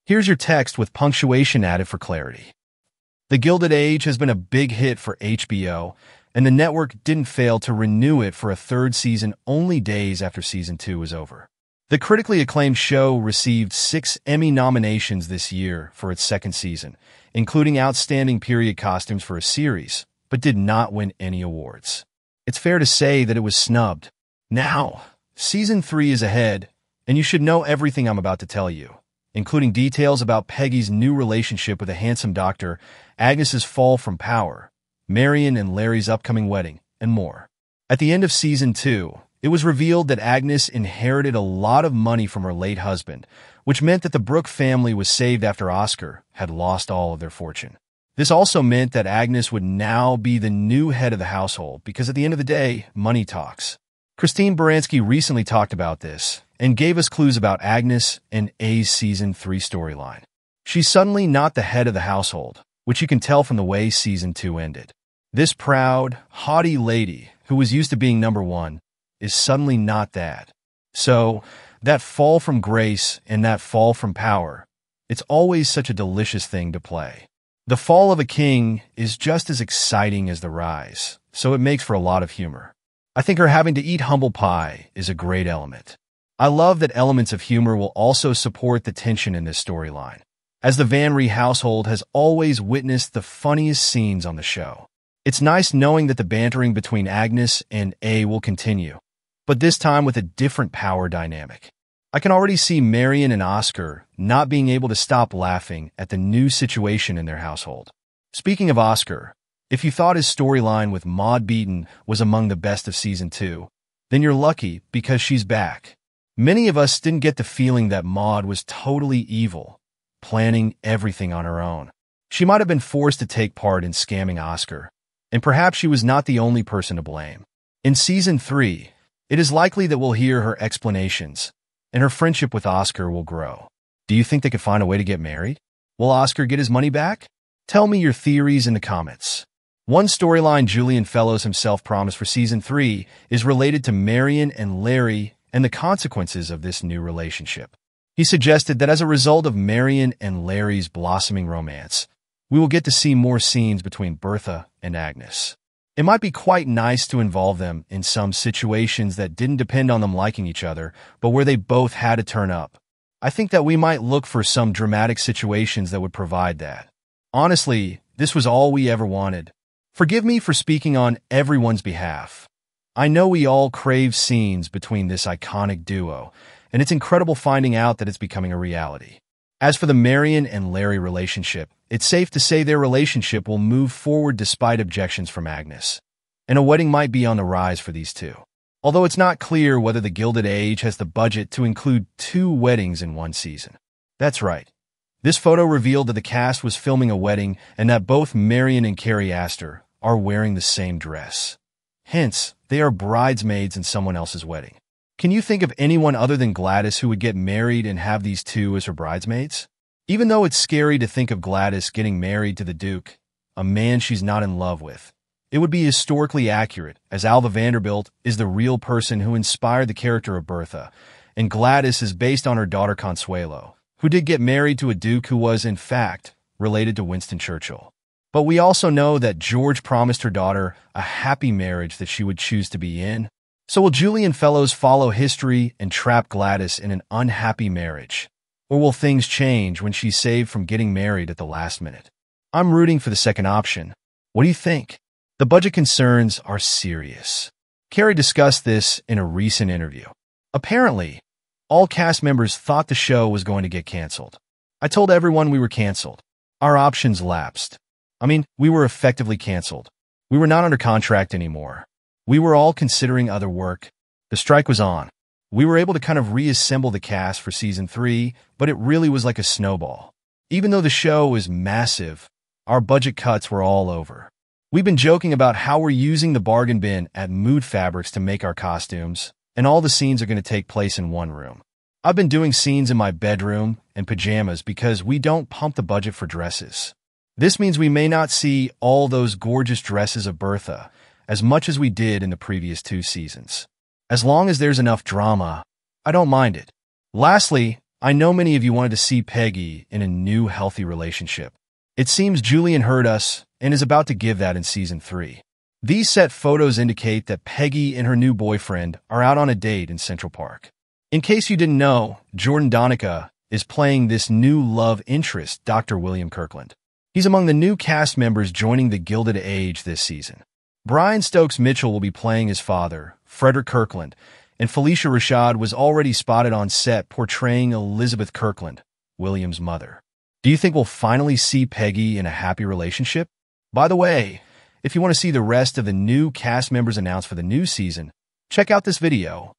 Here's your text with punctuation added for clarity. The Gilded Age has been a big hit for HBO, and the network didn't fail to renew it for a third season only days after Season 2 was over. The critically acclaimed show received 6 Emmy nominations this year for its second season, including Outstanding Period Costumes for a Series, but did not win any awards. It's fair to say that it was snubbed. Now, Season 3 is ahead, and you should know everything I'm about to tell you, including details about Peggy's new relationship with a handsome doctor, Agnes's fall from power, Marion and Larry's upcoming wedding, and more. At the end of Season 2, it was revealed that Agnes inherited a lot of money from her late husband, which meant that the Brooke family was saved after Oscar had lost all of their fortune. This also meant that Agnes would now be the new head of the household because at the end of the day, money talks. Christine Baranski recently talked about this and gave us clues about Agnes and A's Season 3 storyline. She's suddenly not the head of the household, which you can tell from the way Season 2 ended. This proud, haughty lady, who was used to being number one, is suddenly not that. So, that fall from grace and that fall from power, it's always such a delicious thing to play. The fall of a king is just as exciting as the rise, so it makes for a lot of humor. I think her having to eat humble pie is a great element. I love that elements of humor will also support the tension in this storyline, as the Van Ree household has always witnessed the funniest scenes on the show. It's nice knowing that the bantering between Agnes and A will continue, but this time with a different power dynamic. I can already see Marion and Oscar not being able to stop laughing at the new situation in their household. Speaking of Oscar, if you thought his storyline with Maude Beaton was among the best of Season 2, then you're lucky because she's back. Many of us didn't get the feeling that Maude was totally evil, planning everything on her own. She might have been forced to take part in scamming Oscar, and perhaps she was not the only person to blame. In Season 3, it is likely that we'll hear her explanations, and her friendship with Oscar will grow. Do you think they could find a way to get married? Will Oscar get his money back? Tell me your theories in the comments. One storyline Julian Fellowes himself promised for Season 3 is related to Marion and Larry and the consequences of this new relationship. He suggested that as a result of Marion and Larry's blossoming romance, we will get to see more scenes between Bertha and Agnes. It might be quite nice to involve them in some situations that didn't depend on them liking each other, but where they both had to turn up. I think that we might look for some dramatic situations that would provide that. Honestly, this was all we ever wanted. Forgive me for speaking on everyone's behalf. I know we all crave scenes between this iconic duo, and it's incredible finding out that it's becoming a reality. As for the Marion and Larry relationship, it's safe to say their relationship will move forward despite objections from Agnes, and a wedding might be on the rise for these two. Although it's not clear whether the Gilded Age has the budget to include 2 weddings in one season. That's right. This photo revealed that the cast was filming a wedding and that both Marion and Carrie Astor are wearing the same dress. Hence, they are bridesmaids in someone else's wedding. Can you think of anyone other than Gladys who would get married and have these two as her bridesmaids? Even though it's scary to think of Gladys getting married to the Duke, a man she's not in love with, it would be historically accurate, as Alva Vanderbilt is the real person who inspired the character of Bertha, and Gladys is based on her daughter Consuelo, who did get married to a Duke who was, in fact, related to Winston Churchill. But we also know that George promised her daughter a happy marriage that she would choose to be in. So will Julian Fellowes follow history and trap Gladys in an unhappy marriage? Or will things change when she's saved from getting married at the last minute? I'm rooting for the second option. What do you think? The budget concerns are serious. Carrie discussed this in a recent interview. Apparently, all cast members thought the show was going to get canceled. I told everyone we were canceled. Our options lapsed. We were effectively canceled. We were not under contract anymore. We were all considering other work. The strike was on. We were able to kind of reassemble the cast for Season 3, but it really was like a snowball. Even though the show is massive, our budget cuts were all over. We've been joking about how we're using the bargain bin at Mood Fabrics to make our costumes, and all the scenes are going to take place in one room. I've been doing scenes in my bedroom and pajamas because we don't pump the budget for dresses. This means we may not see all those gorgeous dresses of Bertha as much as we did in the previous 2 seasons. As long as there's enough drama, I don't mind it. Lastly, I know many of you wanted to see Peggy in a new, healthy relationship. It seems Julian heard us and is about to give that in Season 3. These set photos indicate that Peggy and her new boyfriend are out on a date in Central Park. In case you didn't know, Jordan Donica is playing this new love interest, Dr. William Kirkland. He's among the new cast members joining the Gilded Age this season. Brian Stokes Mitchell will be playing his father, Frederick Kirkland, and Felicia Rashad was already spotted on set portraying Elizabeth Kirkland, William's mother. Do you think we'll finally see Peggy in a happy relationship? By the way, if you want to see the rest of the new cast members announced for the new season, check out this video.